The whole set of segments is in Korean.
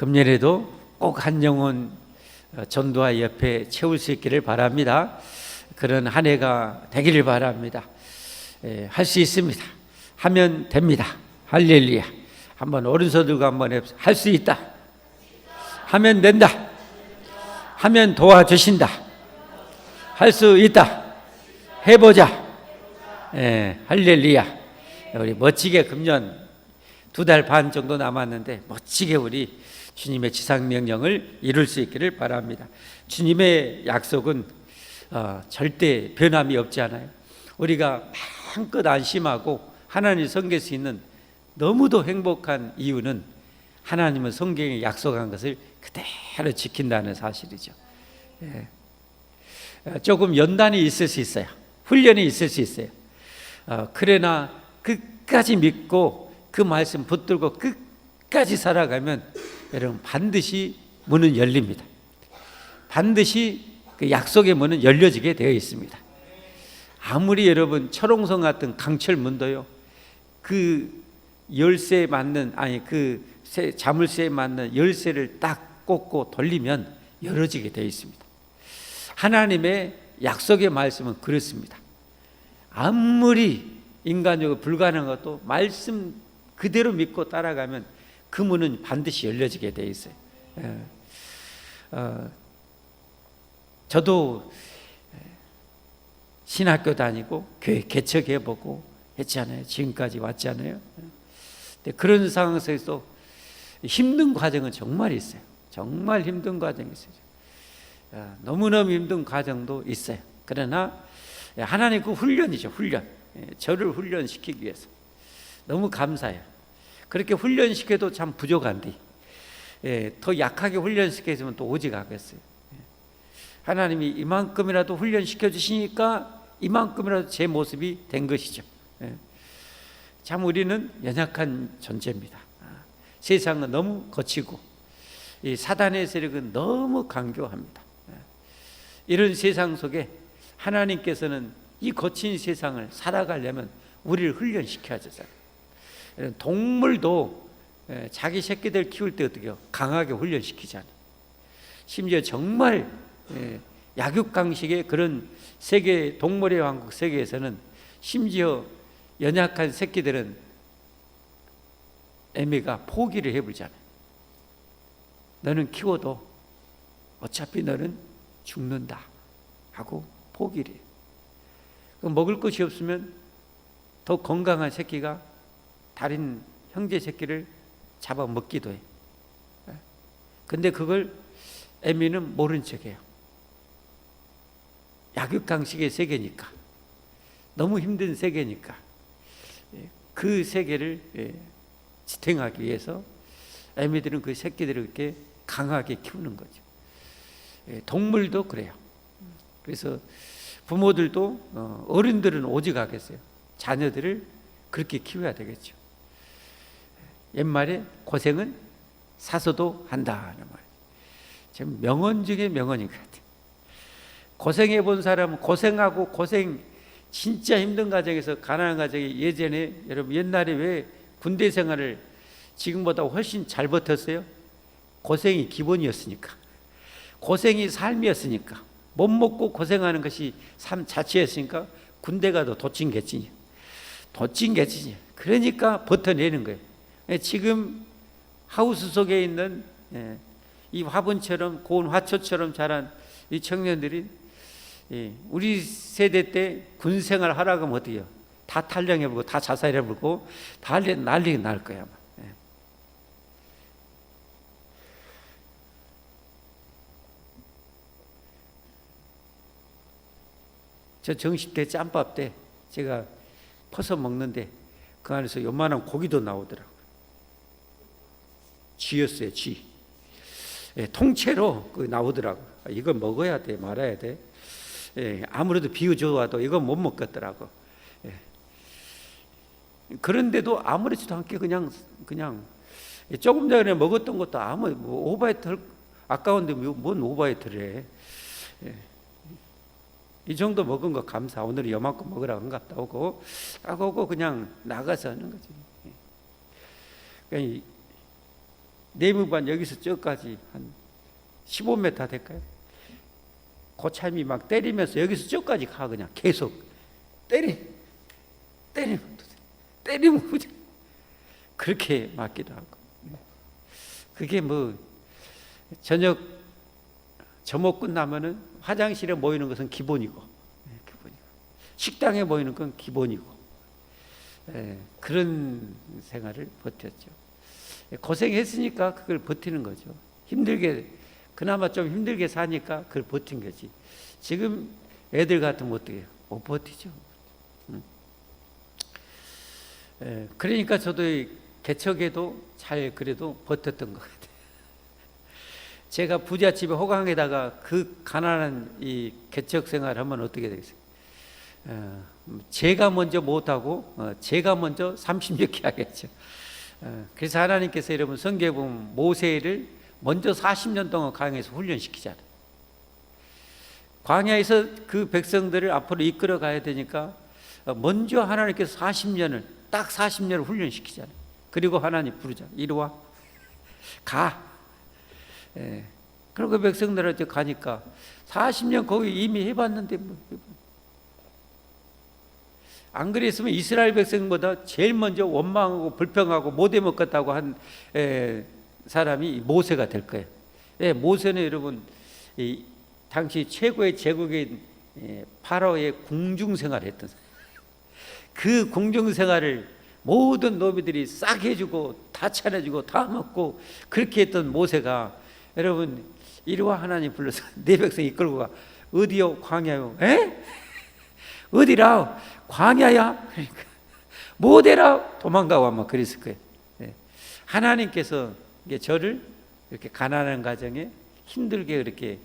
금년에도 꼭 한 영혼 전도와 옆에 채울 수 있기를 바랍니다. 그런 한 해가 되기를 바랍니다. 할 수 있습니다. 하면 됩니다. 할렐루야. 한번 오른손 들고 한번 해보세요. 할 수 있다. 하면 된다. 하면 도와주신다. 할 수 있다. 해보자. 할렐루야. 우리 멋지게 금년 2달 반 정도 남았는데 멋지게 우리 주님의 지상명령을 이룰 수 있기를 바랍니다. 주님의 약속은 절대 변함이 없지 않아요. 우리가 마음껏 안심하고 하나님을 섬길 수 있는 너무도 행복한 이유는 하나님은 성경에 약속한 것을 그대로 지킨다는 사실이죠. 조금 연단이 있을 수 있어요. 훈련이 있을 수 있어요. 그러나 끝까지 믿고 그 말씀 붙들고 끝까지 살아가면 여러분 반드시 문은 열립니다. 반드시 그 약속의 문은 열려지게 되어 있습니다. 아무리 여러분 철옹성 같은 강철문도요, 그 열쇠에 맞는 그 자물쇠에 맞는 열쇠를 딱 꽂고 돌리면 열어지게 되어 있습니다. 하나님의 약속의 말씀은 그렇습니다. 아무리 인간적으로 불가능한 것도 말씀 그대로 믿고 따라가면 그 문은 반드시 열려지게 되어 있어요. 저도 신학교 다니고 교회 개척해보고 했잖아요. 지금까지 왔잖아요. 근데 그런 상황 속에서 힘든 과정은 정말 있어요. 정말 힘든 과정이 있어요. 너무너무 힘든 과정도 있어요. 그러나 하나님 그 훈련이죠. 훈련. 저를 훈련시키기 위해서 너무 감사해요. 그렇게 훈련시켜도 참 부족한데 더 약하게 훈련시켜주면 또 오직 하겠어요. 하나님이 이만큼이라도 훈련시켜 주시니까 이만큼이라도 제 모습이 된 것이죠. 참 우리는 연약한 존재입니다. 세상은 너무 거치고 이 사단의 세력은 너무 강교합니다. 이런 세상 속에 하나님께서는 이 거친 세상을 살아가려면 우리를 훈련시켜야 되잖아요. 동물도 자기 새끼들 키울 때 어떻게 해요? 강하게 훈련시키잖아요. 심지어 정말 약육강식의 그런 세계 동물의 왕국 세계에서는 심지어 연약한 새끼들은 애미가 포기를 해버리잖아요. 너는 키워도 어차피 너는 죽는다 하고 포기를 해요. 먹을 것이 없으면 더 건강한 새끼가 다른 형제 새끼를 잡아 먹기도 해요. 근데 그걸 애미는 모른 척해요. 약육강식의 세계니까, 너무 힘든 세계니까 그 세계를 지탱하기 위해서 애미들은 그 새끼들을 이렇게 강하게 키우는 거죠. 동물도 그래요. 그래서 부모들도 어른들은 오직 하겠어요. 자녀들을 그렇게 키워야 되겠죠. 옛말에 고생은 사서도 한다는 말. 지금 명언 중에 명언인 것 같아요. 고생해 본 사람은 고생하고 진짜 힘든 가정에서 가난한 가정에 예전에 여러분 옛날에 왜 군대 생활을 지금보다 훨씬 잘 버텼어요? 고생이 기본이었으니까. 고생이 삶이었으니까. 못 먹고 고생하는 것이 삶 자체였으니까 군대 가도 도찐개찐이요. 도찐개찐이요. 그러니까 버텨내는 거예요. 지금 하우스 속에 있는 이 화분처럼 고운 화초처럼 자란 이 청년들이 우리 세대 때 군 생활 하라고 하면 어떻게 해요? 다 탈령해보고 다 자살해보고 다 난리가 날 거야. 저 정식 때 짬밥 때 제가 퍼서 먹는데 그 안에서 요만한 고기도 나오더라고요. 쥐였어요, 쥐. 통째로 나오더라고요. 이거 먹어야 돼, 말아야 돼. 아무래도 비유 좋아도 이건 못 먹겠더라고. 그런데도 아무렇지도 않게 그냥 조금 전에 먹었던 것도 오바이트 아까운데 뭔 오바이트를 해. 이 정도 먹은 거 감사. 오늘 요만큼 먹으라고 한 것 같다 오고 그냥 나가서 하는 거지. 그러니까 네모반 여기서 저까지 한 15m 될까요? 고참이 막 때리면서 여기서 저까지 가. 그냥 계속 때리면 그렇게 맞기도 하고. 그게 뭐 저녁 점호 끝나면은 화장실에 모이는 것은 기본이고, 식당에 모이는 건 기본이고, 그런 생활을 버텼죠. 고생했으니까 그걸 버티는 거죠. 힘들게, 그나마 좀 힘들게 사니까 그걸 버틴 거지. 지금 애들 같으면 어떻게 해요? 못 버티죠. 그러니까 저도 개척에도 잘 그래도 버텼던 것 같아요. 제가 부잣집에 호강에다가 그 가난한 이 개척 생활을 하면 어떻게 되겠어요? 제가 먼저 못하고 제가 먼저 30년 하겠죠. 그래서 하나님께서 여러분 성경에 보면 모세를 먼저 40년 동안 광야에서 훈련시키잖아요. 광야에서 그 백성들을 앞으로 이끌어 가야 되니까 먼저 하나님께서 40년을 딱 40년을 훈련시키잖아요. 그리고 하나님 부르자. 이리 와. 가. 그리고 그 백성들한테 가니까 40년 거기 이미 해봤는데 뭐. 안 그랬으면 이스라엘 백성보다 제일 먼저 원망하고 불평하고 못해 먹겠다고 한 사람이 모세가 될 거예요. 모세는 여러분 당시 최고의 제국인 파라오의 궁중생활을 했던 사람. 그 궁중생활을 모든 노비들이 싹 해주고 다 차려주고 다 먹고 그렇게 했던 모세가 여러분 이리와 하나님 불러서 내 백성 이끌고 가. 어디요? 광야요. 어디라? 광야야? 그러니까 뭐되라? 도망가고 아마 그랬을 거예요. 하나님께서 저를 이렇게 가난한 가정에 힘들게 그렇게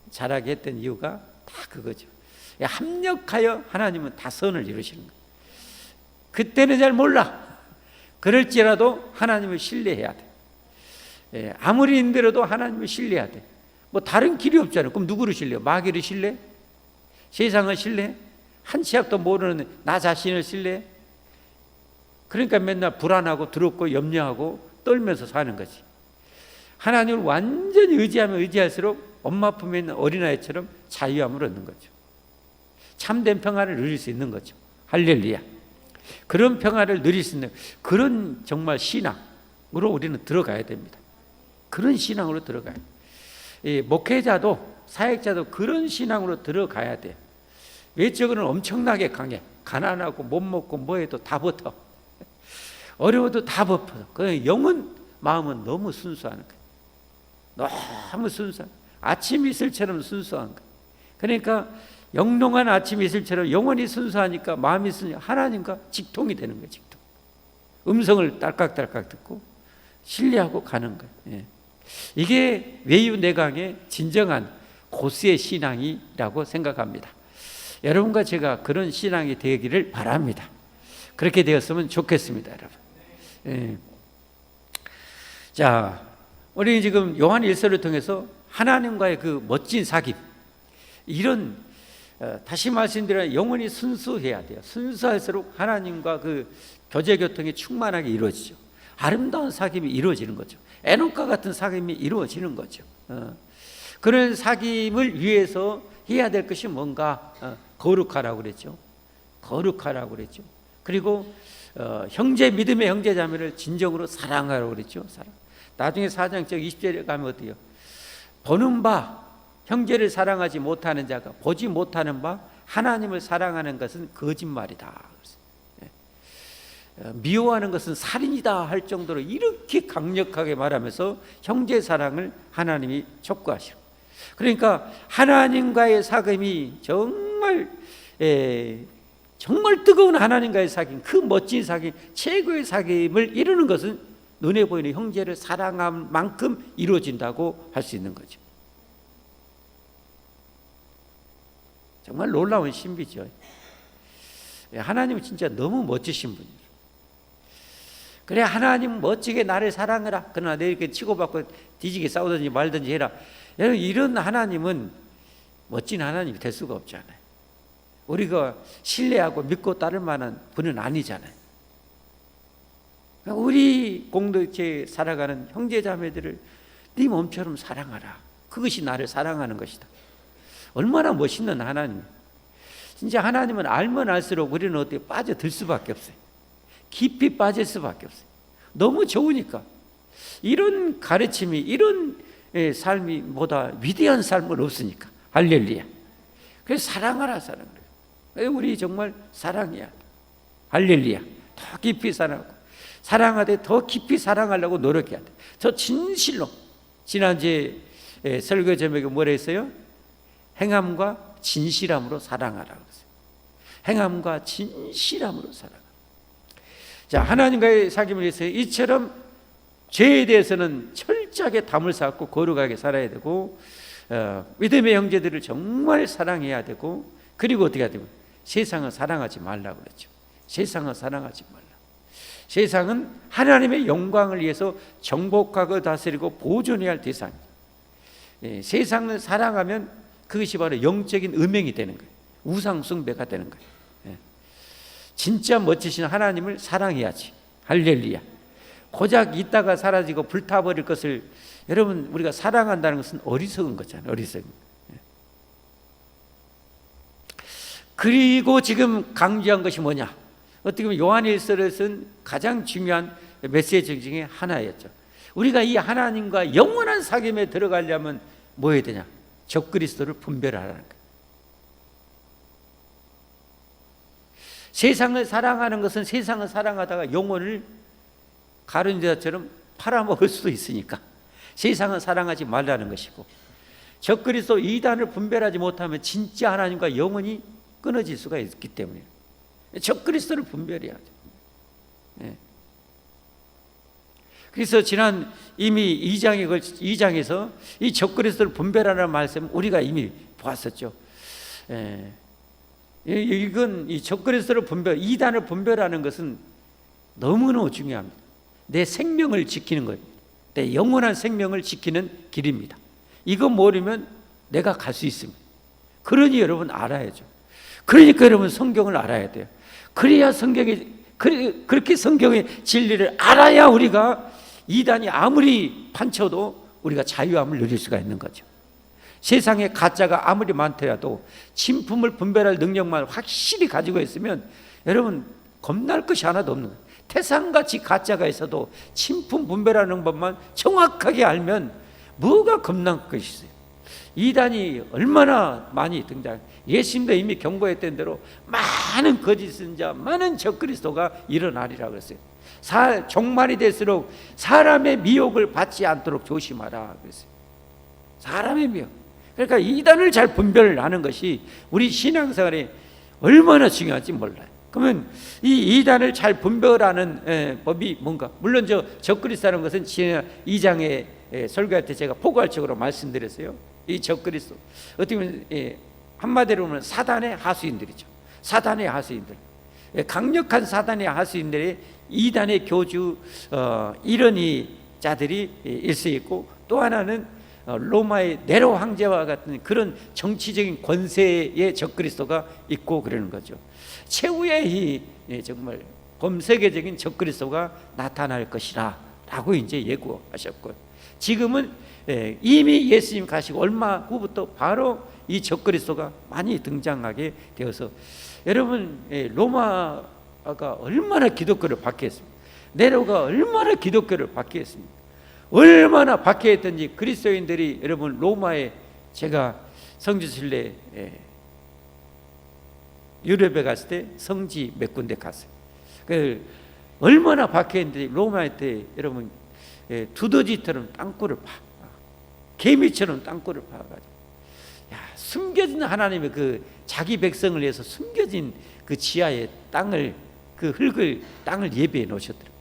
자라게 했던 이유가 다 그거죠. 합력하여 하나님은 다 선을 이루시는 거예요. 그때는 잘 몰라. 그럴지라도 하나님을 신뢰해야 돼. 아무리 힘들어도 하나님을 신뢰해야 돼. 뭐 다른 길이 없잖아요. 그럼 누구를 신뢰해? 마귀를 신뢰해? 세상을 신뢰해? 한 치 앞도 모르는 나 자신을 신뢰해? 그러니까 맨날 불안하고 두렵고 염려하고 떨면서 사는 거지. 하나님을 완전히 의지하면 의지할수록 엄마 품에 있는 어린아이처럼 자유함을 얻는 거죠. 참된 평화를 누릴 수 있는 거죠. 할렐루야. 그런 평화를 누릴 수 있는 그런 정말 신앙으로 우리는 들어가야 됩니다. 그런 신앙으로 들어가야 돼요. 목회자도 사역자도 그런 신앙으로 들어가야 돼요. 외적으로는 엄청나게 강해. 가난하고 못 먹고 뭐해도 다 버텨. 어려워도 다 버텨. 그 영은 마음은 너무 순수한 거예요. 너무 순수한, 아침 이슬처럼 순수한 거예요. 그러니까 영롱한 아침 이슬처럼 영원히 순수하니까 마음이 순수, 하나님과 직통이 되는 거예요. 직통. 음성을 딸깍딸깍 듣고 신뢰하고 가는 거예요. 이게 외유내강의 진정한 고수의 신앙이라고 생각합니다. 여러분과 제가 그런 신앙이 되기를 바랍니다. 그렇게 되었으면 좋겠습니다, 여러분. 자, 우리 지금 요한 1서를 통해서 하나님과의 그 멋진 사귐, 이런 다시 말씀드리면 영원히 순수해야 돼요. 순수할수록 하나님과 그 교제교통이 충만하게 이루어지죠. 아름다운 사귐이 이루어지는 거죠. 에녹과 같은 사귐이 이루어지는 거죠. 그런 사귐을 위해서 해야 될 것이 뭔가? 거룩하라고 그랬죠. 거룩하라고 그랬죠. 그리고 형제, 믿음의 형제 자매를 진정으로 사랑하라고 그랬죠. 사랑. 나중에 4장 20절에 가면 어때요? 보는 바 형제를 사랑하지 못하는 자가 보지 못하는 바 하나님을 사랑하는 것은 거짓말이다. 미워하는 것은 살인이다 할 정도로 이렇게 강력하게 말하면서 형제 사랑을 하나님이 촉구하시고, 그러니까 하나님과의 사귐이 정말 정말 뜨거운 하나님과의 사귐, 그 멋진 사귐, 최고의 사귐을 이루는 것은 눈에 보이는 형제를 사랑한 만큼 이루어진다고 할 수 있는 거죠. 정말 놀라운 신비죠. 하나님은 진짜 너무 멋지신 분이에요. 그래, 하나님 멋지게 나를 사랑하라. 그러나 내 이렇게 치고받고 뒤지게 싸우든지 말든지 해라. 여러분, 이런 하나님은 멋진 하나님이 될 수가 없잖아요. 우리가 신뢰하고 믿고 따를 만한 분은 아니잖아요. 우리 공동체에 살아가는 형제자매들을 네 몸처럼 사랑하라. 그것이 나를 사랑하는 것이다. 얼마나 멋있는 하나님. 진짜 하나님은 알면 알수록 우리는 어떻게 빠져들 수밖에 없어요. 깊이 빠질 수밖에 없어요. 너무 좋으니까. 이런 가르침이, 이런 삶이 보다 위대한 삶은 없으니까. 할렐루야. 그래서 사랑하라, 사랑하라. 우리 정말 사랑해야 돼. 할렐루야. 더 깊이 사랑하고, 사랑하되 더 깊이 사랑하려고 노력해야 돼. 저 진실로. 지난주에 설교 제목에 뭐라 했어요? 행함과 진실함으로 사랑하라 그랬어요. 행함과 진실함으로 사랑하라. 자, 하나님과의 사귐을 위해서 이처럼 죄에 대해서는 철저하게 담을 쌓고 거룩하게 살아야 되고, 믿음의 형제들을 정말 사랑해야 되고, 그리고 어떻게 해야 되고, 세상을 사랑하지 말라고 그랬죠. 세상을 사랑하지 말라. 세상은 하나님의 영광을 위해서 정복하고 다스리고 보존해야 할 대상이에요. 세상을 사랑하면 그것이 바로 영적인 음행이 되는 거예요. 우상 숭배가 되는 거예요. 진짜 멋지신 하나님을 사랑해야지. 할렐루야. 고작 있다가 사라지고 불타버릴 것을, 여러분, 우리가 사랑한다는 것은 어리석은 거잖아요. 어리석은. 그리고 지금 강조한 것이 뭐냐? 어떻게 보면 요한일서를 쓴 가장 중요한 메시지 중에 하나였죠. 우리가 이 하나님과 영원한 사귐에 들어가려면 뭐 해야 되냐? 적그리스도를 분별하라는 거예요. 세상을 사랑하는 것은 세상을 사랑하다가 영혼을 가룟유다처럼 팔아먹을 수도 있으니까 세상을 사랑하지 말라는 것이고, 적그리스도 이단을 분별하지 못하면 진짜 하나님과 영혼이 끊어질 수가 있기 때문에 적그리스도를 분별해야 돼요. 그래서 지난 이미 2장에서 이 적그리스도를 분별하라는 말씀 우리가 이미 보았었죠. 이건 이 적그리스도를 이단을 분별하는 것은 너무너무 중요합니다. 내 생명을 지키는 거예요. 내 영원한 생명을 지키는 길입니다. 이거 모르면 내가 갈 수 있습니다. 그러니 여러분 알아야죠. 그러니까 여러분 성경을 알아야 돼요. 그래야 그렇게 성경의 진리를 알아야 우리가 이단이 아무리 판쳐도 우리가 자유함을 누릴 수가 있는 거죠. 세상에 가짜가 아무리 많더라도 진품을 분별할 능력만 확실히 가지고 있으면 여러분 겁날 것이 하나도 없는 거예요. 태산같이 가짜가 있어도 진품 분별하는 법만 정확하게 알면 뭐가 겁날 것이 있어요. 이단이 얼마나 많이 등장, 예수님도 이미 경고했던 대로 많은 거짓 선자, 많은 적그리스도가 일어나리라 그랬어요. 종말이 될수록 사람의 미혹을 받지 않도록 조심하라 그랬어요. 사람의 미혹. 그러니까 이단을 잘 분별하는 것이 우리 신앙생활에 얼마나 중요한지 몰라요. 그러면 이 이단을 잘 분별하는 법이 뭔가? 물론 적그리스도라는 것은 지난 2장에 설교할 때 제가 포괄적으로 말씀드렸어요. 이 적그리스도 어떻게 보면 한마디로 보면 사단의 하수인들이죠. 사단의 하수인들, 강력한 사단의 하수인들의 이단의 교주 이런 자들이 일수 있고, 또 하나는 로마의 네로 황제와 같은 그런 정치적인 권세의 적그리스도가 있고 그러는 거죠. 최후의 정말 범세계적인 적그리스도가 나타날 것이라 라고 이제 예고하셨고, 지금은 이미 예수님 가시고 얼마 후부터 바로 이 적그리스도가 많이 등장하게 되어서, 여러분 로마가 얼마나 기독교를 박해했습니까? 네로가 얼마나 기독교를 박해했습니까? 얼마나 박해했던지 그리스도인들이, 여러분 로마에 제가 성지순례 유럽에 갔을 때 성지 몇 군데 갔어요. 얼마나 박해했는지 로마에 때 여러분 두더지처럼 땅굴을 개미처럼 땅굴을 파가지고, 숨겨진 하나님의 그 자기 백성을 위해서 숨겨진 그 지하의 땅을, 그 흙을, 땅을 예배해 놓으셨더라고요.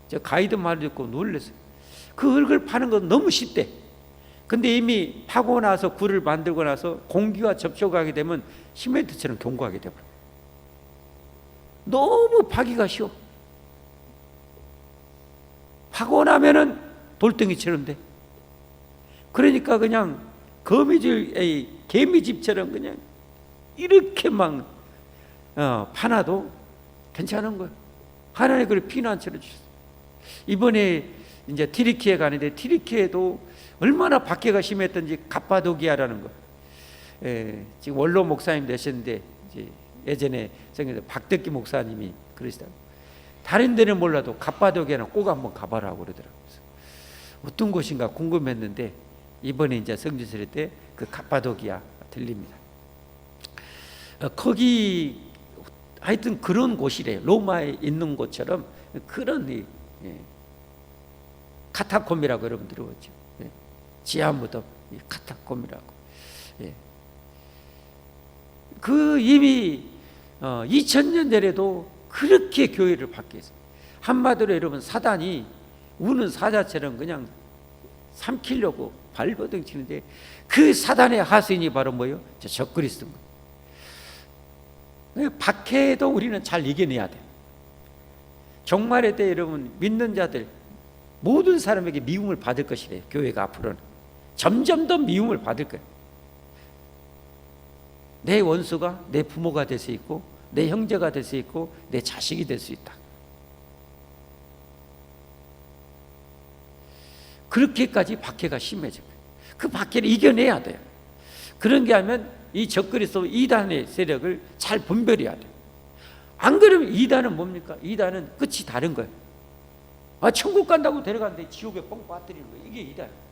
저 가이드 말 듣고 놀랐어요. 그 흙을 파는 건 너무 쉽대. 근데 이미 파고 나서 굴을 만들고 나서 공기와 접촉하게 되면 시멘트처럼 견고하게 되버려요. 너무 파기가 쉬워. 파고 나면은 돌덩이처럼 돼. 그러니까 그냥 개미집처럼 그냥 이렇게 막 파놔도 괜찮은 거예요. 하나님 그를 피난처로 주셨어요. 이번에 이제 튀르키예 가는데 튀르키예도 얼마나 박해가 심했던지 갑바도기아라는 거. 지금 원로 목사님 되셨는데 이제 예전에 생긴 박덕기 목사님이 그러시더라고요. 다른 데는 몰라도 갑바도기아는 꼭 한번 가봐라고 그러더라고요. 어떤 곳인가 궁금했는데 이번에 이제 성지순례 때 그 갑바도기아 들립니다. 거기 하여튼 그런 곳이래요. 로마에 있는 곳처럼 그런 카타콤이라고 여러분 들어보죠. 지하 무덤, 카타콤이라고. 그 이미 2000년 전에도 그렇게 교회를 바뀌었어요. 한마디로 여러분 사단이 우는 사자처럼 그냥 삼키려고 발버둥 치는데 그 사단의 하수인이 바로 뭐예요? 적그리스도인 거예요. 박해도 우리는 잘 이겨내야 돼요. 종말의 때 여러분 믿는 자들 모든 사람에게 미움을 받을 것이래요. 교회가 앞으로는 점점 더 미움을 받을 거예요. 내 원수가 내 부모가 될 수 있고 내 형제가 될 수 있고 내 자식이 될 수 있다. 그렇게까지 박해가 심해져요. 그 박해를 이겨내야 돼요. 그런 게 하면 이 적그리스도 이단의 세력을 잘 분별해야 돼요. 안 그러면 이단은 뭡니까? 이단은 끝이 다른 거예요. 천국 간다고 데려가는데 지옥에 뻥 빠뜨리는 거예요. 이게 이단이에요.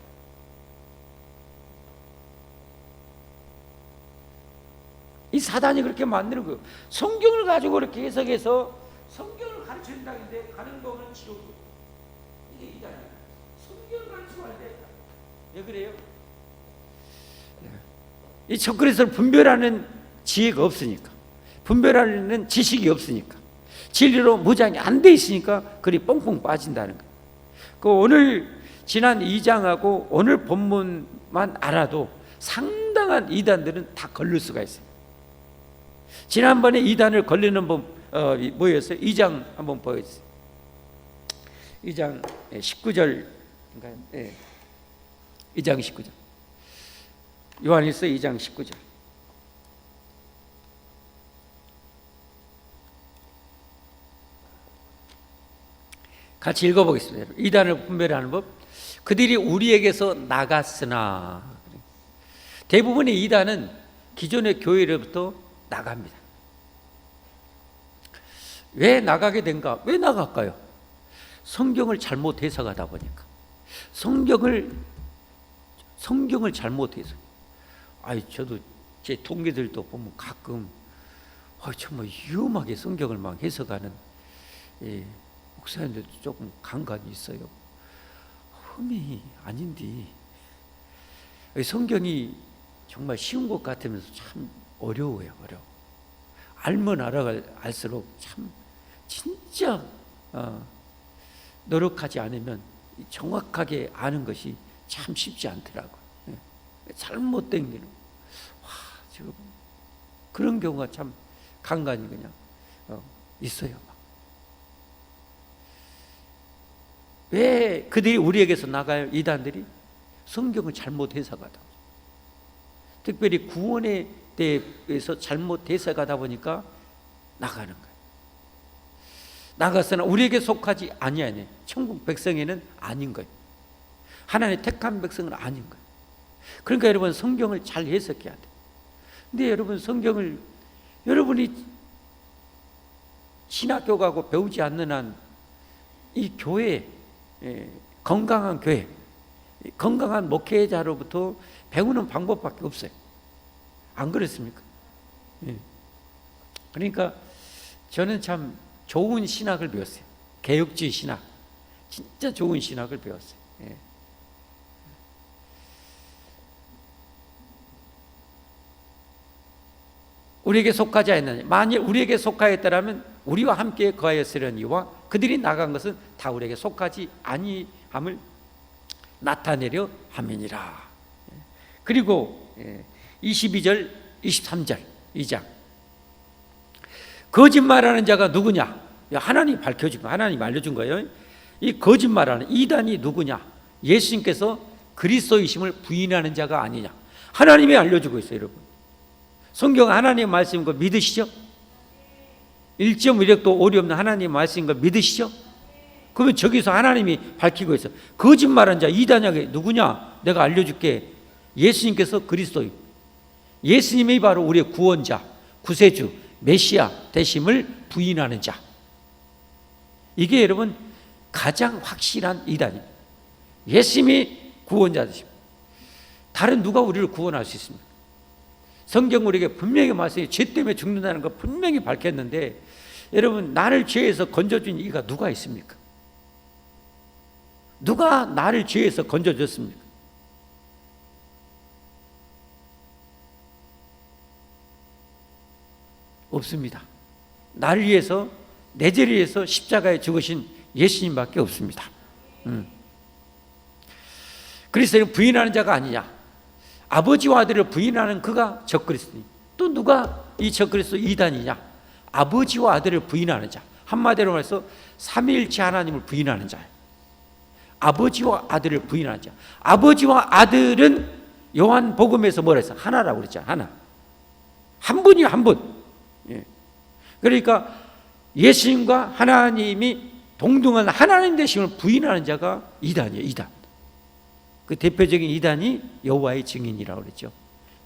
이 사단이 그렇게 만드는 거예요. 성경을 가지고 그렇게 해석해서 성경을 가르쳐준다 했는데 가는 거는 지옥. 이게 이단이에요. 성경을 가르치고 할 때 왜 그래요? 이 적그리스도를 분별하는 지혜가 없으니까, 분별하는 지식이 없으니까, 진리로 무장이 안 돼 있으니까 그리 뻥뻥 빠진다는 거예요. 오늘 지난 2장하고 오늘 본문만 알아도 상당한 이단들은 다 걸릴 수가 있어요. 지난번에 이단을 걸리는 법 뭐였어요? 2장 한번 보여주세요. 2장 19절인가요? 네. 2장 19절. 요한일서 2장 19절. 같이 읽어보겠습니다. 이단을 분별하는 법. 그들이 우리에게서 나갔으나, 대부분의 이단은 기존의 교회로부터 나갑니다. 왜 나가게 된가? 왜 나갈까요? 성경을 잘못 해석하다 보니까. 성경을 잘못 해석. 저도 제 동기들도 보면 가끔 정말 위험하게 성경을 막 해석하는 목사님들도 조금 간간이 있어요. 흠이 아닌데 성경이 정말 쉬운 것 같으면서 참 어려워요. 알면 알수록 참 진짜 노력하지 않으면 정확하게 아는 것이 참 쉽지 않더라고요. 잘못된 길로 지금 그런 경우가 참 간간이 그냥 있어요. 왜 그들이 우리에게서 나가요? 이단들이 성경을 잘못 해석하다. 특별히 구원에 대해서 잘못 해석하다 보니까 나가는 거예요. 나갔으나 우리에게 속하지 아니하네. 천국 백성에는 아닌 거예요. 하나님의 택한 백성은 아닌 거예요. 그러니까 여러분 성경을 잘 해석해야 돼요. 근데 여러분 성경을 여러분이 신학교 가고 배우지 않는 한 이 교회, 건강한 교회, 건강한 목회자로부터 배우는 방법밖에 없어요. 안 그렇습니까? 그러니까 저는 참 좋은 신학을 배웠어요. 개혁주의 신학, 진짜 좋은 신학을 배웠어요. 우리에게 속하지 않느냐. 만일 우리에게 속하였더라면 우리와 함께 거하였으려니와 그들이 나간 것은 다 우리에게 속하지 아니함을 나타내려 함이니라. 그리고 22절 23절 2장 거짓말하는 자가 누구냐? 하나님이 밝혀준 거, 하나님이 알려준 거예요. 이 거짓말하는 이단이 누구냐? 예수님께서 그리스도이심을 부인하는 자가 아니냐? 하나님이 알려주고 있어요. 여러분 성경 하나님의 말씀인 거 믿으시죠? 1.1획도 오리 없는 하나님 말씀인 걸 믿으시죠? 그러면 저기서 하나님이 밝히고 있어. 거짓말한 자 이단약이 누구냐? 내가 알려줄게. 예수님께서 그리스도요, 예수님이 바로 우리의 구원자, 구세주, 메시아 되심을 부인하는 자. 이게 여러분 가장 확실한 이단입니다. 예수님이 구원자 되심. 다른 누가 우리를 구원할 수 있습니까? 성경 우리에게 분명히 말씀해, 죄 때문에 죽는다는 거 분명히 밝혔는데, 여러분 나를 죄에서 건져준 이가 누가 있습니까? 누가 나를 죄에서 건져줬습니까? 없습니다. 나를 위해서, 내 죄를 위해서 십자가에 죽으신 예수님밖에 없습니다. 그리스도를 부인하는 자가 아니냐? 아버지와 아들을 부인하는 그가 적그리스도니, 또 누가 이 적그리스도 이단이냐? 아버지와 아들을 부인하는 자. 한마디로 말해서 삼위일체 하나님을 부인하는 자예요. 아버지와 아들을 부인하는 자. 아버지와 아들은 요한복음에서 뭐라 했어? 하나라고 그랬잖아. 하나. 한 분이요, 한 분. 예. 그러니까 예수님과 하나님이 동등한 하나님 되심을 부인하는 자가 이단이에요. 이단. 그 대표적인 이단이 여호와의 증인이라고 그랬죠.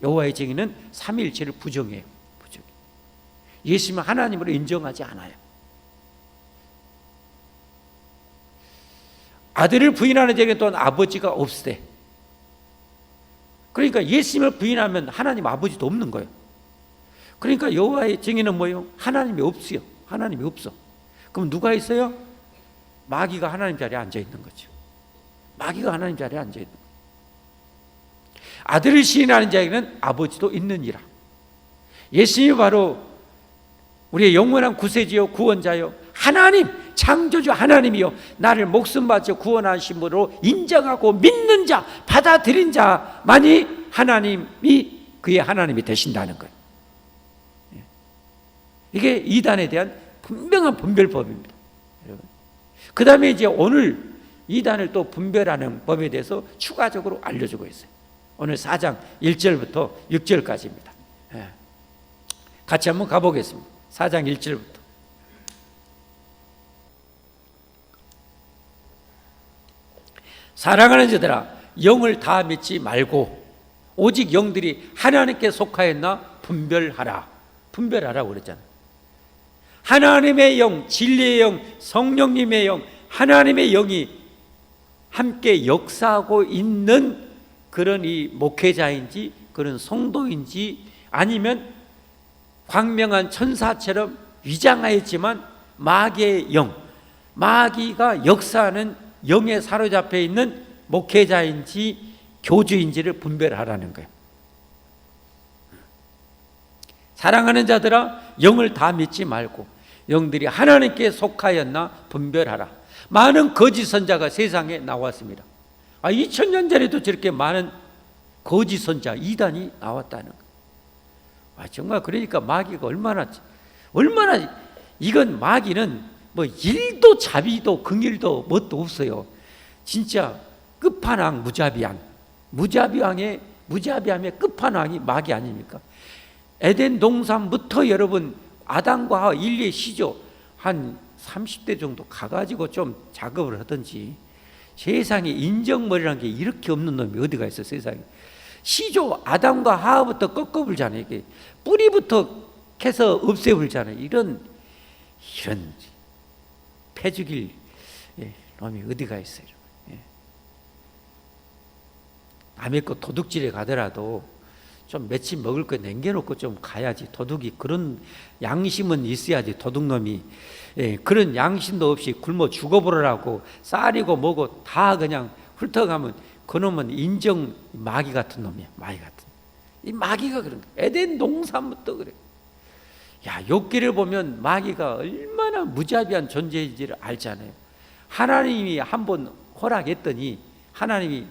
여호와의 증인은 삼위일체를 부정해요. 부정해. 예수님은 하나님으로 인정하지 않아요. 아들을 부인하는 자에게 또한 아버지가 없으되, 그러니까 예수님을 부인하면 하나님 아버지도 없는 거예요. 그러니까 여호와의 증인은 뭐예요? 하나님이 없어요. 하나님이 없어. 그럼 누가 있어요? 마귀가 하나님 자리에 앉아 있는 거죠. 마귀가 하나님 자리에 앉아 있는 거예요. 아들을 시인하는 자에게는 아버지도 있느니라. 예수님이 바로 우리의 영원한 구세주요, 구원자요, 하나님, 창조주 하나님이요, 나를 목숨 바쳐 구원하심으로 인정하고 믿는 자, 받아들인 자만이 하나님이 그의 하나님이 되신다는 거예요. 이게 이단에 대한 분명한 분별법입니다. 그 다음에 이제 오늘 이단을 또 분별하는 법에 대해서 추가적으로 알려주고 있어요. 오늘 4장 1절부터 6절까지입니다. 같이 한번 가보겠습니다. 4장 1절부터. 사랑하는 자들아, 영을 다 믿지 말고 오직 영들이 하나님께 속하였나 분별하라. 분별하라고 그랬잖아요. 하나님의 영, 진리의 영, 성령님의 영, 하나님의 영이 함께 역사하고 있는 그런 이 목회자인지 그런 성도인지, 아니면 광명한 천사처럼 위장하였지만 마귀의 영, 마귀가 역사하는 영에 사로잡혀 있는 목회자인지 교주인지를 분별하라는 거예요. 사랑하는 자들아, 영을 다 믿지 말고 영들이 하나님께 속하였나 분별하라. 많은 거짓 선자가 세상에 나왔습니다. 2000년 전에도 저렇게 많은 거짓 선자, 이단이 나왔다는 거예요. 정말 그러니까 마귀가 얼마나 이건 마귀는 뭐 일도 자비도 긍일도 뭣도 없어요. 진짜 끝판왕 무자비함의 끝판왕이 마귀 아닙니까? 에덴 동산부터 여러분 아담과 하와 인류의 시조 한 30대 정도 가가지고 좀 작업을 하든지, 세상에 인정머리라는 게 이렇게 없는 놈이 어디가 있어. 세상에 시조 아담과 하와부터 꺾어불잖아요. 이게 뿌리부터 캐서 없애불잖아요. 이런 패죽일 놈이 어디가 있어요. 남의 거 도둑질에 가더라도 좀 며칠 먹을 거 남겨놓고 좀 가야지. 도둑이 그런 양심은 있어야지. 도둑놈이 그런 양심도 없이 굶어 죽어버리라고 쌀이고 뭐고 다 그냥 훑어가면 그놈은 인정 마귀 같은 놈이야. 마귀 같은. 이 마귀가 그런 거야. 에덴 동산부터 그래. 야, 욥기를 보면 마귀가 얼마나 무자비한 존재인지를 알잖아요. 하나님이 한번 허락했더니 하나님이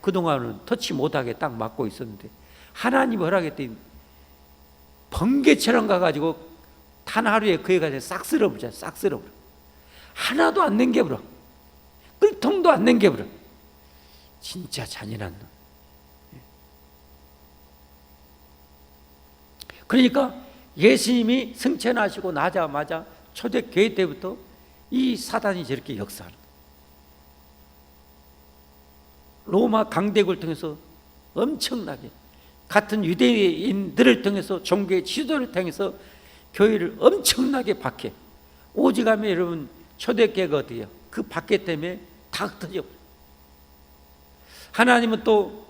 그동안은 터치 못하게 딱 막고 있었는데, 하나님이 허락했더니 번개처럼 가가지고 단 하루에 그에 가서 싹 쓸어버려. 싹 쓸어버려. 하나도 안 남겨버려. 끌통도 안 남겨버려. 진짜 잔인한 놈. 그러니까 예수님이 승천하시고 나자마자 초대교회 때부터 이 사단이 저렇게 역사하는 거예요. 로마 강대국을 통해서 엄청나게 같은 유대인들을 통해서 종교의 지도를 통해서 교회를 엄청나게 박해. 오직하면 여러분 초대교회가 어디예요? 그 박해 때문에 다 흩어져 버려요. 하나님은 또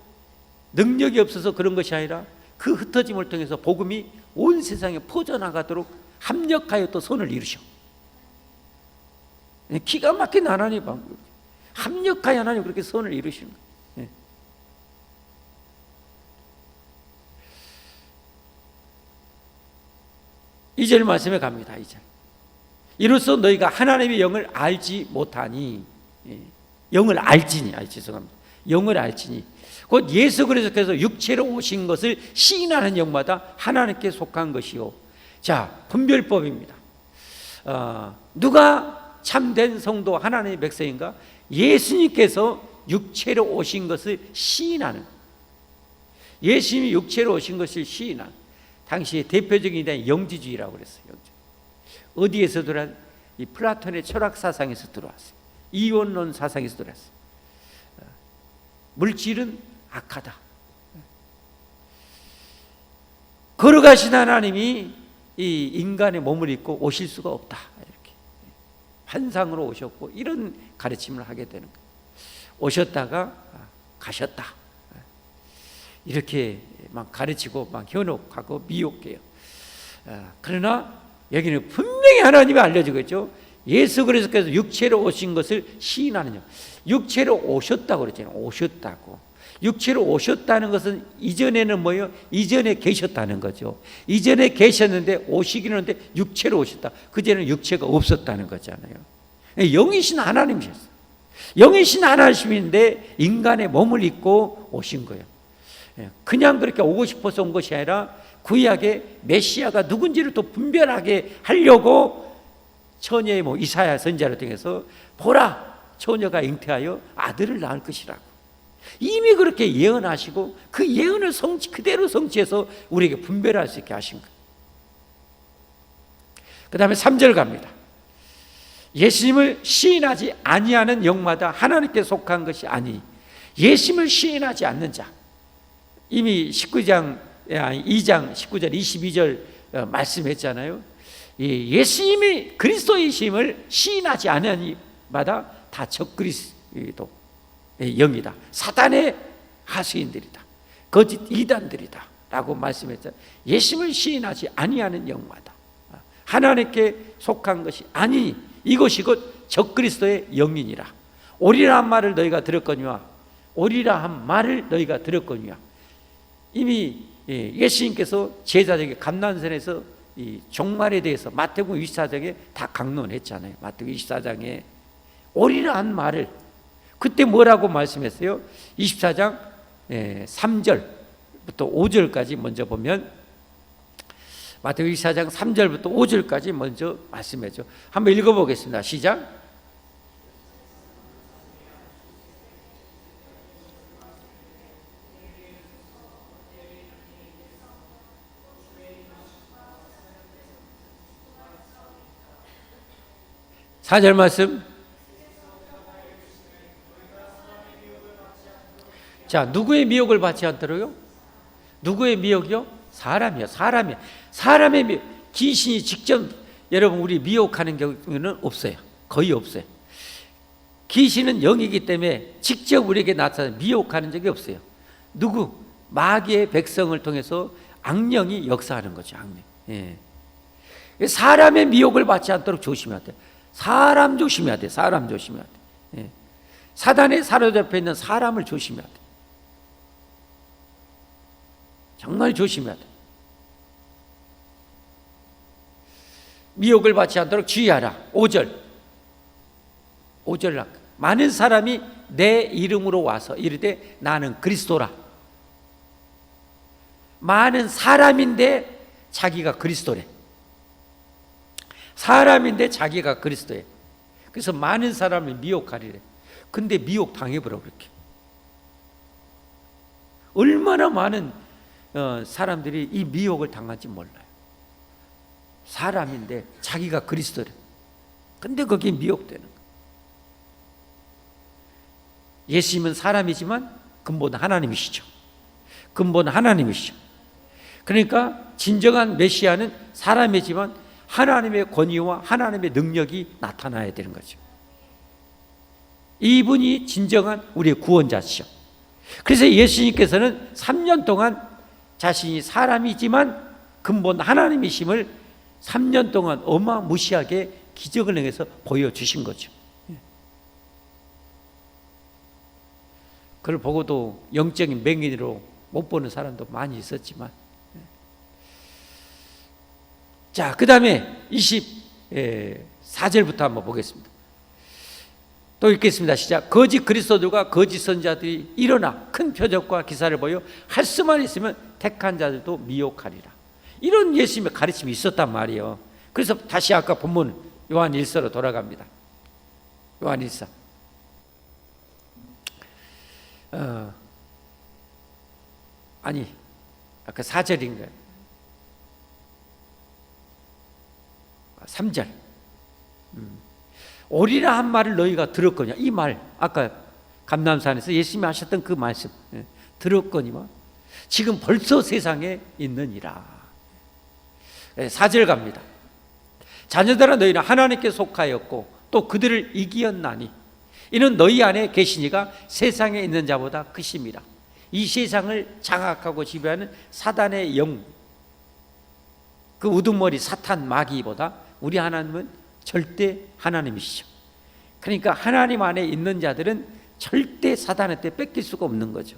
능력이 없어서 그런 것이 아니라 그 흩어짐을 통해서 복음이 온 세상에 퍼져나가도록 합력하여 또 손을 이루셔. 기가 막힌 하나님의 방법. 합력하여 하나님 그렇게 손을 이루시는 거예요. 2절 말씀에 갑니다. 2절. 이로써 너희가 하나님의 영을 알지 못하니, 영을 알지니, 죄송합니다. 영을 알지니, 곧 예수 그리스도께서 육체로 오신 것을 시인하는 영마다 하나님께 속한 것이요. 자, 분별법입니다. 누가 참된 성도 하나님의 백성인가? 예수님께서 육체로 오신 것을 시인하는, 예수님이 육체로 오신 것을 시인하는, 당시의 대표적인 이단 영지주의라고 그랬어요. 어디에서 들어왔어요? 이 플라톤의 철학 사상에서 들어왔어요. 이원론 사상에서 들어왔어요. 물질은 악하다. 걸어가신 하나님이 이 인간의 몸을 입고 오실 수가 없다. 이렇게 환상으로 오셨고 이런 가르침을 하게 되는 거예요. 오셨다가 가셨다. 이렇게 막 가르치고 막 현혹하고 미혹해요. 그러나 여기는 분명히 하나님이 알려주고 있죠. 예수 그리스도께서 육체로 오신 것을 시인하는 영. 육체로 오셨다고 그랬잖아요. 오셨다고. 육체로 오셨다는 것은 이전에는 뭐예요? 이전에 계셨다는 거죠. 이전에 계셨는데 오시기는 하는데 육체로 오셨다. 그전에는 육체가 없었다는 거잖아요. 영이신 하나님이셨어요. 영이신 하나님인데 인간의 몸을 입고 오신 거예요. 그냥 그렇게 오고 싶어서 온 것이 아니라 구약의 메시아가 누군지를 또 분별하게 하려고 처녀의 이사야 선지자를 통해서 보라, 처녀가 잉태하여 아들을 낳을 것이라고 이미 그렇게 예언하시고 그 예언을 그대로 성취해서 우리에게 분별할 수 있게 하신 거예요. 그 다음에 3절 갑니다. 예수님을 시인하지 아니하는 영마다 하나님께 속한 것이 아니, 예수님을 시인하지 않는 자, 이미 2장 19절 22절 말씀했잖아요. 예수님이 그리스도이심을 시인하지 않는 마다 다 적그리스도의 영이다. 사단의 하수인들이다. 거짓 이단들이다 라고 말씀했잖아요. 예수님을 시인하지 아니하는 영마다 하나님께 속한 것이 아니, 이것이 곧 적그리스도의 영이니라. 오리라 한 말을 너희가 들었거니와, 오리라 한 말을 너희가 들었거니와. 이미 예수님께서 제자들에게 감난산에서 이 종말에 대해서 마태복음 24장에 다 강론했잖아요. 마태복음 24장에 오리라 한 말을 그때 뭐라고 말씀했어요? 24장 3절부터 5절까지 먼저 보면, 마태복음 24장 3절부터 5절까지 먼저 말씀해줘. 한번 읽어보겠습니다. 시작. 사절 말씀. 자, 누구의 미혹을 받지 않도록요? 누구의 미혹이요? 사람이요. 사람의 미혹. 귀신이 직접 여러분 우리 미혹하는 경우는 없어요. 거의 없어요. 귀신은 영이기 때문에 직접 우리에게 나타나서 미혹하는 적이 없어요. 누구? 마귀의 백성을 통해서 악령이 역사하는 거죠. 악령. 예. 사람의 미혹을 받지 않도록 조심해야 돼요. 사람 조심해야 돼. 사람 조심해야 돼. 예. 사단에 사로잡혀 있는 사람을 조심해야 돼. 정말 조심해야 돼. 미혹을 받지 않도록 주의하라. 5절. 많은 사람이 내 이름으로 와서 이르되 나는 그리스도라. 많은 사람인데 자기가 그리스도래. 사람인데 자기가 그리스도예요. 그래서 많은 사람을 미혹하리래. 근데 미혹 당해버려. 그렇게 얼마나 많은 사람들이 이 미혹을 당할지 몰라요. 사람인데 자기가 그리스도래. 근데 거기에 미혹되는 거예요. 예수님은 사람이지만 근본 하나님이시죠. 근본 하나님이시죠. 그러니까 진정한 메시아는 사람이지만 하나님의 권위와 하나님의 능력이 나타나야 되는 거죠. 이분이 진정한 우리의 구원자시죠. 그래서 예수님께서는 3년 동안 자신이 사람이지만 근본 하나님이심을 3년 동안 어마무시하게 기적을 행해서 보여주신 거죠. 그걸 보고도 영적인 맹인으로 못 보는 사람도 많이 있었지만, 자, 그 다음에 24절부터 한번 보겠습니다. 또 읽겠습니다. 시작. 거짓 그리스도들과 거짓 선지자들이 일어나 큰 표적과 기사를 보여 할 수만 있으면 택한 자들도 미혹하리라. 이런 예수님의 가르침이 있었단 말이에요. 그래서 다시 아까 본문 요한 1서로 돌아갑니다. 요한 1서. 아니, 아까 4절인가요? 3절. 오리라 한 말을 너희가 들었거니와. 이 말, 아까 감람산에서 예수님이 하셨던 그 말씀 들었거니와 지금 벌써 세상에 있느니라. 4절 갑니다. 자녀들아 너희는 하나님께 속하였고 또 그들을 이기었나니 이는 너희 안에 계시니가 세상에 있는 자보다 크심이라. 이 세상을 장악하고 지배하는 사단의 영, 그 우두머리 사탄 마귀보다 우리 하나님은 절대 하나님이시죠. 그러니까 하나님 안에 있는 자들은 절대 사단한테 뺏길 수가 없는 거죠.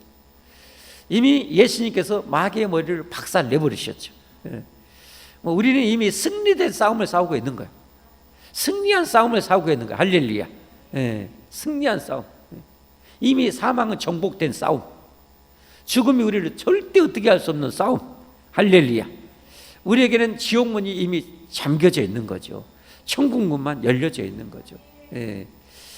이미 예수님께서 마귀의 머리를 박살 내버리셨죠. 우리는 이미 승리된 싸움을 싸우고 있는 거예요. 승리한 싸움을 싸우고 있는 거예요. 할렐루야. 승리한 싸움. 이미 사망은 정복된 싸움. 죽음이 우리를 절대 어떻게 할 수 없는 싸움. 할렐루야. 우리에게는 지옥문이 이미 잠겨져 있는 거죠. 천국문만 열려져 있는 거죠.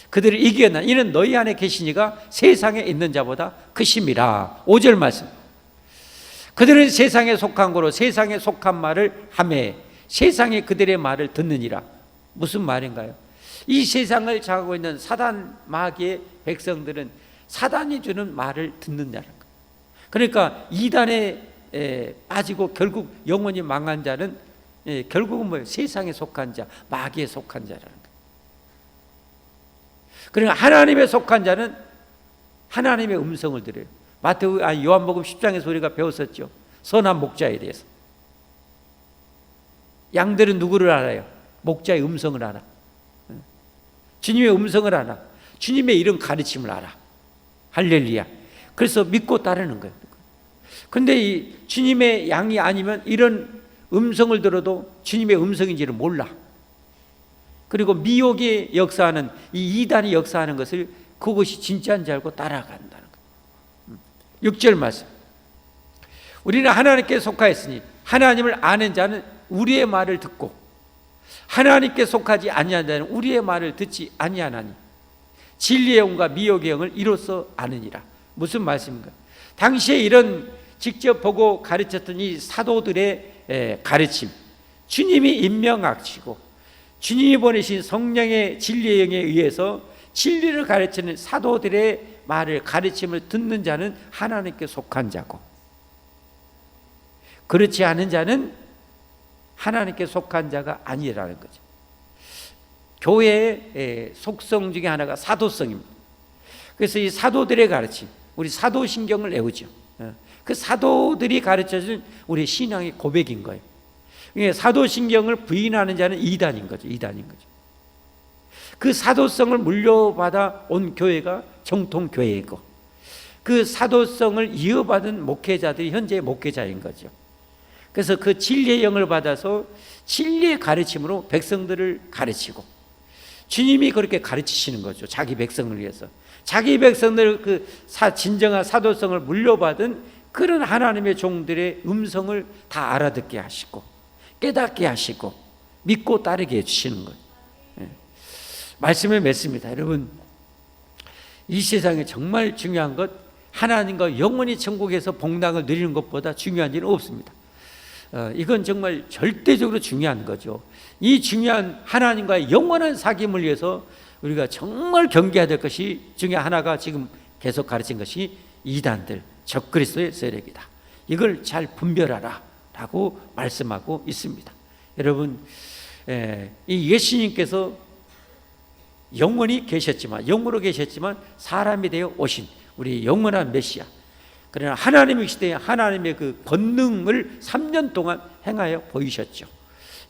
그들을 이겨나 이는 너희 안에 계시니가 세상에 있는 자보다 크심이라. 5절 말씀. 그들은 세상에 속한 거로 세상에 속한 말을 하매 세상이 그들의 말을 듣느니라. 무슨 말인가요? 이 세상을 장하고 있는 사단 마귀의 백성들은 사단이 주는 말을 듣는다는 거예요. 그러니까 이단에 빠지고 결국 영원히 망한 자는 결국은 뭐예요? 세상에 속한 자, 마귀에 속한 자라는 거예요. 그러니까 하나님에 속한 자는 하나님의 음성을 들어요. 요한복음 10장에서 우리가 배웠었죠. 선한 목자에 대해서. 양들은 누구를 알아요? 목자의 음성을 알아. 주님의 음성을 알아. 주님의 이런 가르침을 알아. 할렐루야. 그래서 믿고 따르는 거예요. 근데 이 주님의 양이 아니면 이런 음성을 들어도 주님의 음성인지를 몰라. 그리고 미혹이 역사하는 이 이단이 역사하는 것을 그것이 진짜인 줄 알고 따라간다는 거예요. 6절 말씀. 우리는 하나님께 속하였으니 하나님을 아는 자는 우리의 말을 듣고 하나님께 속하지 아니한 자는 우리의 말을 듣지 아니하나니 진리의 영과 미혹의 영을 이로써 아느니라. 무슨 말씀인가? 당시에 이런 직접 보고 가르쳤던 이 사도들의 가르침, 주님이 임명하시고 주님이 보내신 성령의 진리의 영에 의해서 진리를 가르치는 사도들의 말을 가르침을 듣는 자는 하나님께 속한 자고 그렇지 않은 자는 하나님께 속한 자가 아니라는 거죠. 교회의 속성 중에 하나가 사도성입니다. 그래서 이 사도들의 가르침, 우리 사도신경을 외우죠. 그 사도들이 가르쳐준 우리 신앙의 고백인 거예요. 사도신경을 부인하는 자는 이단인 거죠. 이단인 거죠. 그 사도성을 물려받아 온 교회가 정통교회이고 그 사도성을 이어받은 목회자들이 현재 목회자인 거죠. 그래서 그 진리의 영을 받아서 진리의 가르침으로 백성들을 가르치고 주님이 그렇게 가르치시는 거죠. 자기 백성을 위해서. 자기 백성들 그 진정한 사도성을 물려받은 그런 하나님의 종들의 음성을 다 알아듣게 하시고 깨닫게 하시고 믿고 따르게 해주시는 거예요. 말씀을 맺습니다. 여러분, 이 세상에 정말 중요한 것, 하나님과 영원히 천국에서 복락을 누리는 것보다 중요한 일은 없습니다. 이건 정말 절대적으로 중요한 거죠. 이 중요한 하나님과의 영원한 사귐을 위해서 우리가 정말 경계해야 될 것이 중에 하나가 지금 계속 가르친 것이 이단들, 적그리스도의 세력이다. 이걸 잘 분별하라 라고 말씀하고 있습니다. 여러분, 이 예수님께서 영원히 계셨지만, 영으로 계셨지만 사람이 되어 오신 우리 영원한 메시아, 그러나 하나님의 시대에 하나님의 그 권능을 3년 동안 행하여 보이셨죠.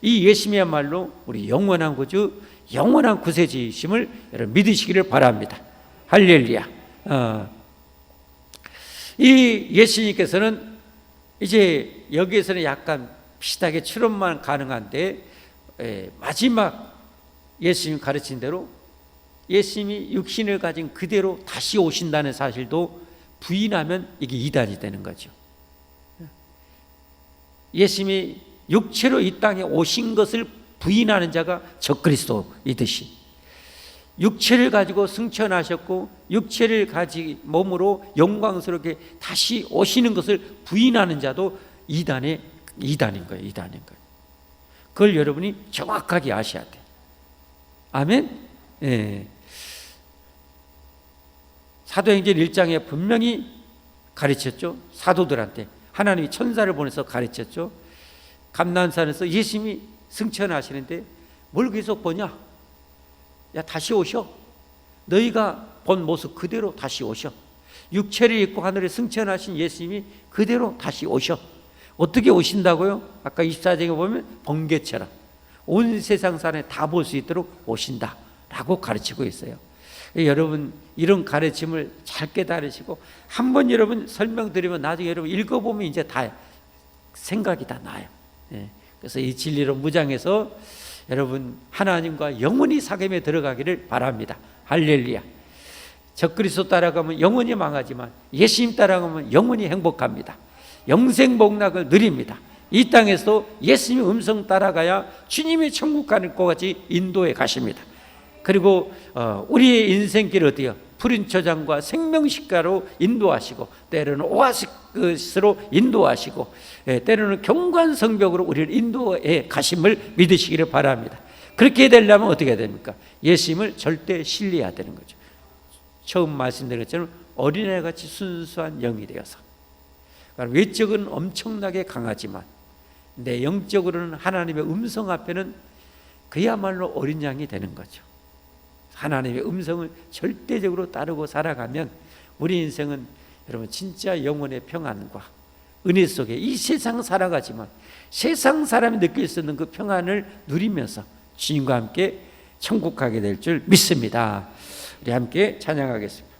이 예수님이야말로 우리 영원한 구주, 영원한 구세주이심을 여러분 믿으시기를 바랍니다. 할렐루야. 이 예수님께서는 이제 여기에서는 약간 비슷하게 추론만 가능한데, 마지막 예수님 가르친 대로 예수님이 육신을 가진 그대로 다시 오신다는 사실도 부인하면 이게 이단이 되는 거죠. 예수님이 육체로 이 땅에 오신 것을 부인하는 자가 적그리스도이듯이, 육체를 가지고 승천하셨고 육체를 가진 몸으로 영광스럽게 다시 오시는 것을 부인하는 자도 이단인 거예요. 이단인 거예요. 그걸 여러분이 정확하게 아셔야 돼요. 아멘. 예. 사도행전 1장에 분명히 가르쳤죠. 사도들한테 하나님이 천사를 보내서 가르쳤죠. 감난산에서 예수님이 승천하시는데 뭘 계속 보냐? 야, 다시 오셔. 너희가 본 모습 그대로 다시 오셔. 육체를 입고 하늘에 승천하신 예수님이 그대로 다시 오셔. 어떻게 오신다고요? 아까 24장에 보면 번개처럼 온 세상 사람이 다 볼 수 있도록 오신다 라고 가르치고 있어요. 여러분, 이런 가르침을 잘 깨달으시고, 한번 여러분 설명드리면 나중에 여러분 읽어보면 이제 다 생각이 다 나요. 그래서 이 진리로 무장해서 여러분 하나님과 영원히 사귐에 들어가기를 바랍니다. 할렐루야. 적그리스도 따라가면 영원히 망하지만 예수님 따라가면 영원히 행복합니다. 영생복락을 누립니다. 이 땅에서도 예수님의 음성 따라가야 주님의 천국 가는 곳까지 인도해 가십니다. 그리고 우리의 인생길 어디요? 푸른 초장과 생명식가로 인도하시고, 때로는 오아시스로 인도하시고, 때로는 경관성벽으로 우리를 인도해 가심을 믿으시기를 바랍니다. 그렇게 되려면 어떻게 됩니까? 예수님을 절대 신뢰해야 되는 거죠. 처음 말씀드린 것처럼 어린애같이 순수한 영이 되어서, 외적은 엄청나게 강하지만 내 영적으로는 하나님의 음성 앞에는 그야말로 어린 양이 되는 거죠. 하나님의 음성을 절대적으로 따르고 살아가면 우리 인생은 여러분 진짜 영혼의 평안과 은혜 속에 이 세상 살아가지만 세상 사람이 느낄 수 있는 그 평안을 누리면서 주님과 함께 천국 가게 될 줄 믿습니다. 우리 함께 찬양하겠습니다.